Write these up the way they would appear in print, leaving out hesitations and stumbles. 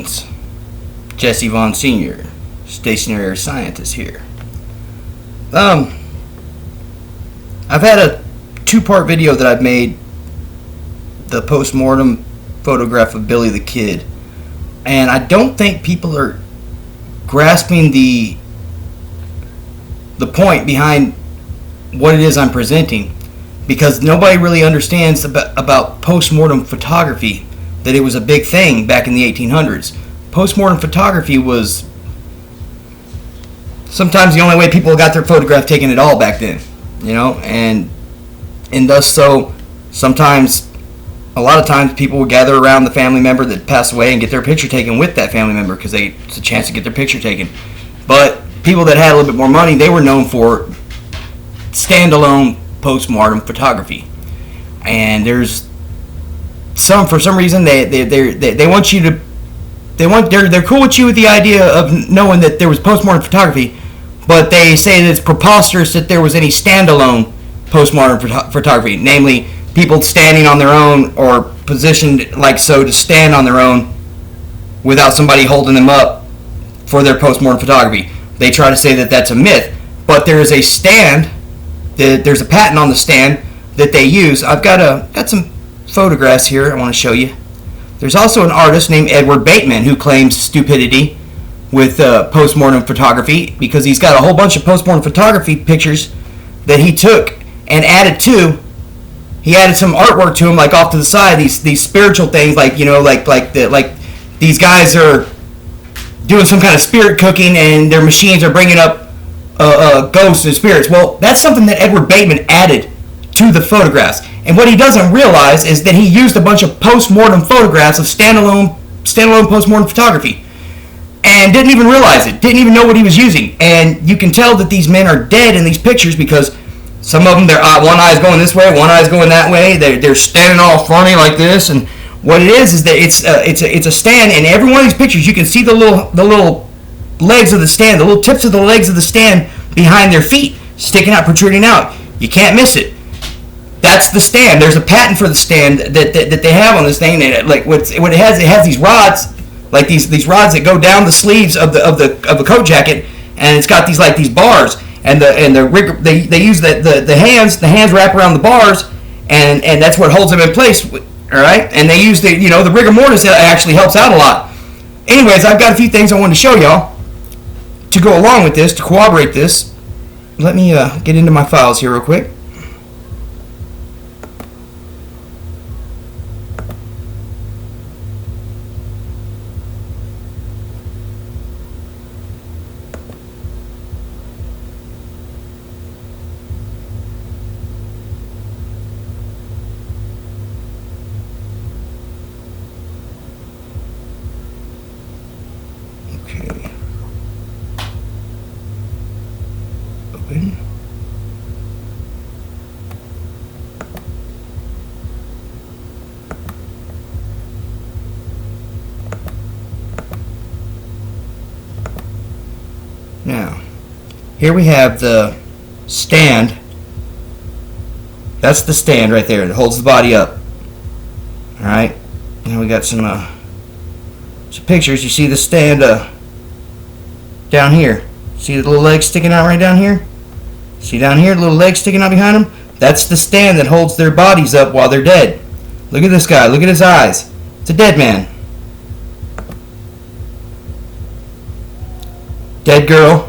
Greetings, Jesse Vaughn Sr., stationary scientist here. I've had a two-part video that I've made, the post-mortem photograph of Billy the Kid, and I don't think people are grasping the point behind what it is I'm presenting, because nobody really understands about post-mortem photography, that it was a big thing back in the 1800s. Post-mortem photography was sometimes the only way people got their photograph taken at all back then, you know, and thus so sometimes, a lot of times, people would gather around the family member that passed away and get their picture taken with that family member because it's a chance to get their picture taken. But people that had a little bit more money, they were known for standalone postmodern photography. And there's for some reason they want you to they're cool with you with the idea of knowing that there was postmodern photography, but they say that it's preposterous that there was any standalone postmodern photography, namely people standing on their own or positioned like so to stand on their own without somebody holding them up for their postmodern photography. They try to say that that's a myth, but there is a stand, there's a patent on the stand that they use. I've got some photographs here I want to show you. There's also an artist named Edward Bateman who claims stupidity with postmortem photography, because he's got a whole bunch of postmortem photography pictures that he took and added some artwork to them, like off to the side, these spiritual things, like, you know, like these guys are doing some kind of spirit cooking and their machines are bringing up ghosts and spirits. Well, that's something that Edward Bateman added to the photographs. And what he doesn't realize is that he used a bunch of post-mortem photographs of standalone post-mortem photography and didn't even realize it, didn't even know what he was using. And you can tell that these men are dead in these pictures because some of them, one eye's going this way, one eye's going that way. They're standing all funny like this. And what it is that it's a stand. And every one of these pictures, you can see the little legs of the stand, the little tips of the legs of the stand behind their feet, sticking out, protruding out. You can't miss it. That's the stand. There's a patent for the stand that they have on this thing. And like what it has these rods, like these rods that go down the sleeves of the coat jacket, and it's got these bars. And they use the hands wrap around the bars, and that's what holds them in place. All right, and they use the rigor mortis that actually helps out a lot. Anyways, I've got a few things I wanted to show y'all to go along with this, to corroborate this. Let me get into my files here real quick. Open. Now, here we have the stand. That's the stand right there that holds the body up. Alright, now we got some pictures. You see the stand down here. See the little legs sticking out right down here? See down here, the little legs sticking out behind them? That's the stand that holds their bodies up while they're dead. Look at this guy. Look at his eyes. It's a dead man. Dead girl.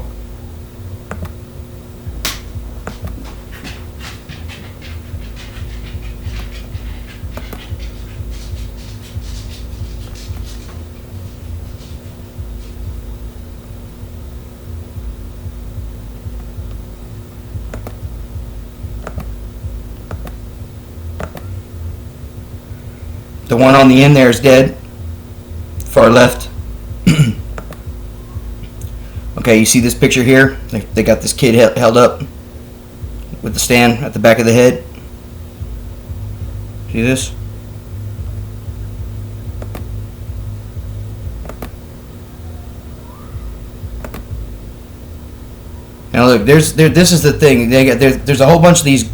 The one on the end there is dead. Far left. Okay, you see this picture here? They got this kid held up with the stand at the back of the head. See this? Now look, this is the thing. There's a whole bunch of these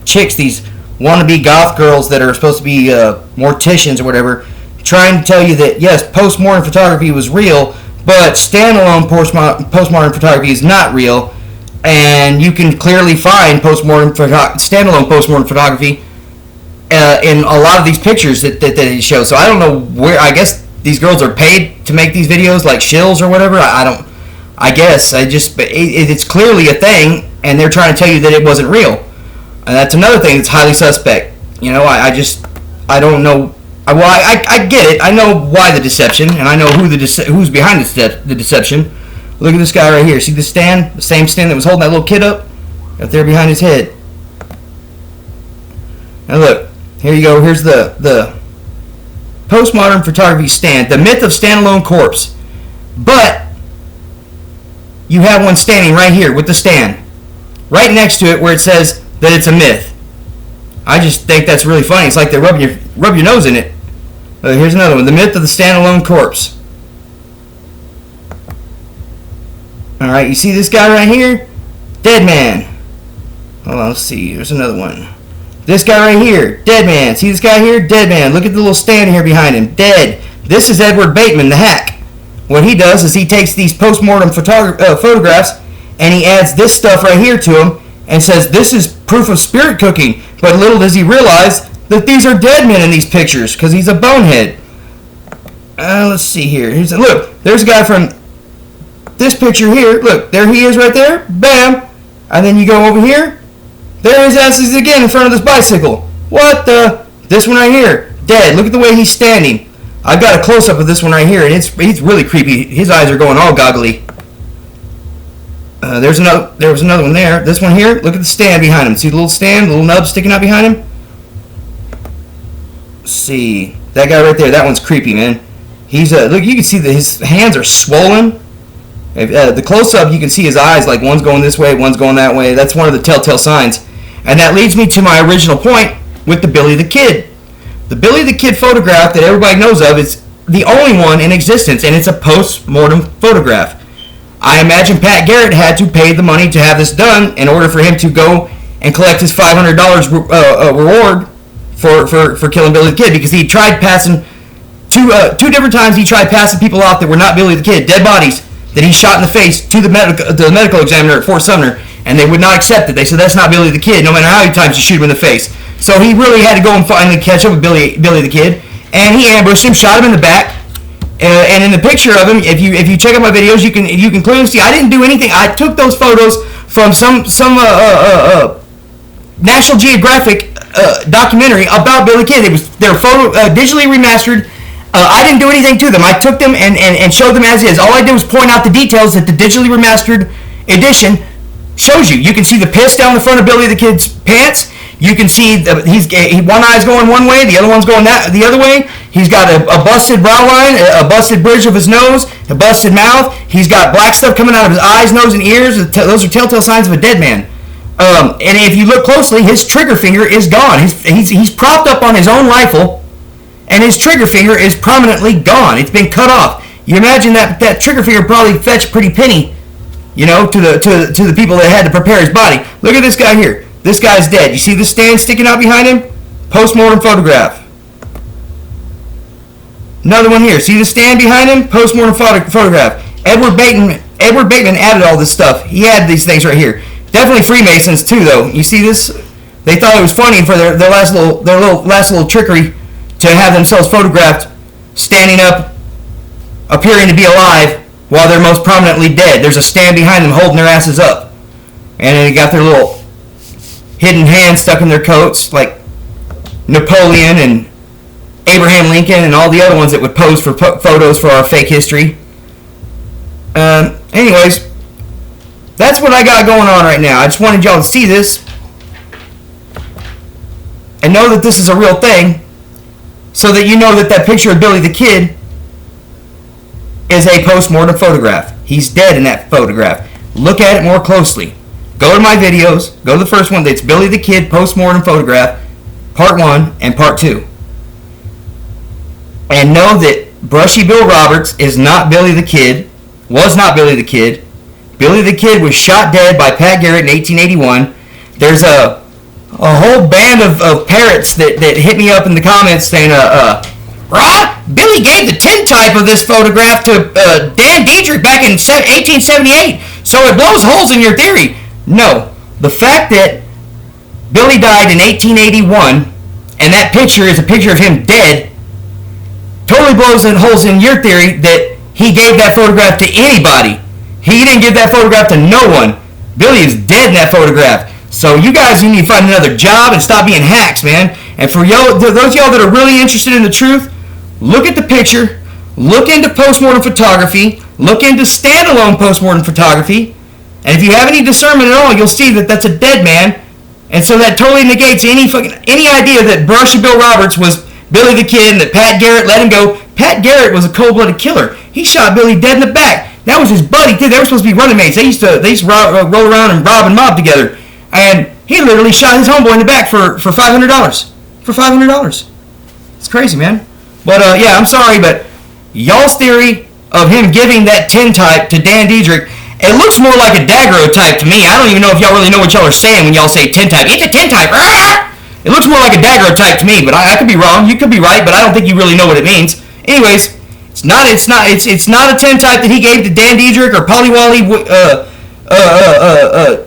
chicks, these wannabe goth girls that are supposed to be morticians or whatever, trying to tell you that, yes, postmortem photography was real, but standalone postmodern photography is not real, and you can clearly find standalone postmortem photography in a lot of these pictures that he shows. So I don't know where. I guess these girls are paid to make these videos, like shills or whatever. It's clearly a thing, and they're trying to tell you that it wasn't real, and that's another thing that's highly suspect. You know, I don't know. Well, I get it. I know why the deception, and I know who's behind the deception. Look at this guy right here. See the stand? The same stand that was holding that little kid up there behind his head. Now look, here you go. Here's the postmodern photography stand, the myth of standalone corpse. But you have one standing right here with the stand, right next to it where it says that it's a myth. I just think that's really funny. It's like they rub your nose in it. Here's another one, the myth of the standalone corpse. All right, you see this guy right here? Dead man. Hold on, let's see. There's another one. This guy right here, dead man. See this guy here? Dead man. Look at the little stand here behind him. Dead. This is Edward Bateman, the hack. What he does is he takes these post-mortem photographs and he adds this stuff right here to them and says this is proof of spirit cooking. But little does he realize that these are dead men in these pictures because he's a bonehead. Let's see here. Look, there's a guy from this picture here. Look, there he is right there. Bam. And then you go over here. There his ass is again in front of this bicycle. What the? This one right here. Dead. Look at the way he's standing. I've got a close-up of this one right here, and he's really creepy. His eyes are going all goggly. There was another one there. This one here, look at the stand behind him. See the little stand, the little nub sticking out behind him? Let's see. That guy right there, that one's creepy, man. He's look, you can see that his hands are swollen. The close-up, you can see his eyes, like one's going this way, one's going that way. That's one of the telltale signs. And that leads me to my original point with the Billy the Kid. The Billy the Kid photograph that everybody knows of is the only one in existence, and it's a post-mortem photograph. I imagine Pat Garrett had to pay the money to have this done in order for him to go and collect his $500 reward for killing Billy the Kid, because he tried passing two different times. He tried passing people off that were not Billy the Kid, dead bodies that he shot in the face to the medical examiner at Fort Sumner, and they would not accept it. They said that's not Billy the Kid, no matter how many times you shoot him in the face. So he really had to go and finally catch up with Billy the Kid, and he ambushed him, shot him in the back. And in the picture of him, if you check out my videos, you can clearly see I didn't do anything. I took those photos from some National Geographic documentary about Billy the Kid. They're digitally remastered. I didn't do anything to them. I took them and showed them as is. All I did was point out the details that the digitally remastered edition shows you. You can see the piss down the front of Billy the Kid's pants. You can see one eye's going one way, the other one's going the other way. He's got a busted brow line, a busted bridge of his nose, a busted mouth. He's got black stuff coming out of his eyes, nose, and ears. Those are telltale signs of a dead man. And if you look closely, his trigger finger is gone. He's propped up on his own rifle, and his trigger finger is prominently gone. It's been cut off. You imagine that trigger finger probably fetched a pretty penny, to the people that had to prepare his body. Look at this guy here. This guy's dead. You see the stand sticking out behind him? Post-mortem photograph. Another one here. See the stand behind him? Post-mortem photograph. Edward Bateman added all this stuff. He added these things right here. Definitely Freemasons too, though. You see this? They thought it was funny for their last little trickery to have themselves photographed standing up, appearing to be alive, while they're most prominently dead. There's a stand behind them holding their asses up, and they got their little hidden hands stuck in their coats, like Napoleon and Abraham Lincoln and all the other ones that would pose for photos for our fake history. Anyways, that's what I got going on right now. I just wanted y'all to see this and know that this is a real thing, so that you know that picture of Billy the Kid is a post-mortem photograph. He's dead in that photograph. Look at it more closely. Go to my videos. Go to the first one. That's Billy the Kid post-mortem photograph, part 1 and part 2. And know that Brushy Bill Roberts is not Billy the Kid, was not Billy the Kid. Billy the Kid was shot dead by Pat Garrett in 1881. There's a whole band of parrots that hit me up in the comments saying, Billy gave the tintype of this photograph to Dan Diedrich back in 1878, so it blows holes in your theory. No, the fact that Billy died in 1881 and that picture is a picture of him dead totally blows holes in your theory that he gave that photograph to anybody. He didn't give that photograph to no one. Billy is dead in that photograph. So you guys, you need to find another job and stop being hacks, man. And for those of y'all that are really interested in the truth, look at the picture, look into postmortem photography, look into standalone postmortem photography, and if you have any discernment at all, you'll see that that's a dead man. And so that totally negates any idea that Brushy Bill Roberts was Billy the Kid and that Pat Garrett let him go. Pat Garrett was a cold-blooded killer. He shot Billy dead in the back. That was his buddy. They were supposed to be running mates. They used to roll around and rob and mob together. And he literally shot his homeboy in the back for $500. For $500. It's crazy, man. But yeah, I'm sorry, but y'all's theory of him giving that tintype to Dan Diedrich, it looks more like a daguerreotype to me. I don't even know if y'all really know what y'all are saying when y'all say tintype. It's a tintype. It looks more like a daguerreotype to me, but I could be wrong. You could be right, but I don't think you really know what it means. Anyways, it's not a tintype that he gave to Dan Diedrich or Polly Wally,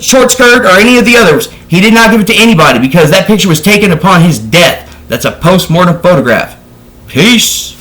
Short Skirt, or any of the others. He did not give it to anybody because that picture was taken upon his death. That's a post-mortem photograph. Peace.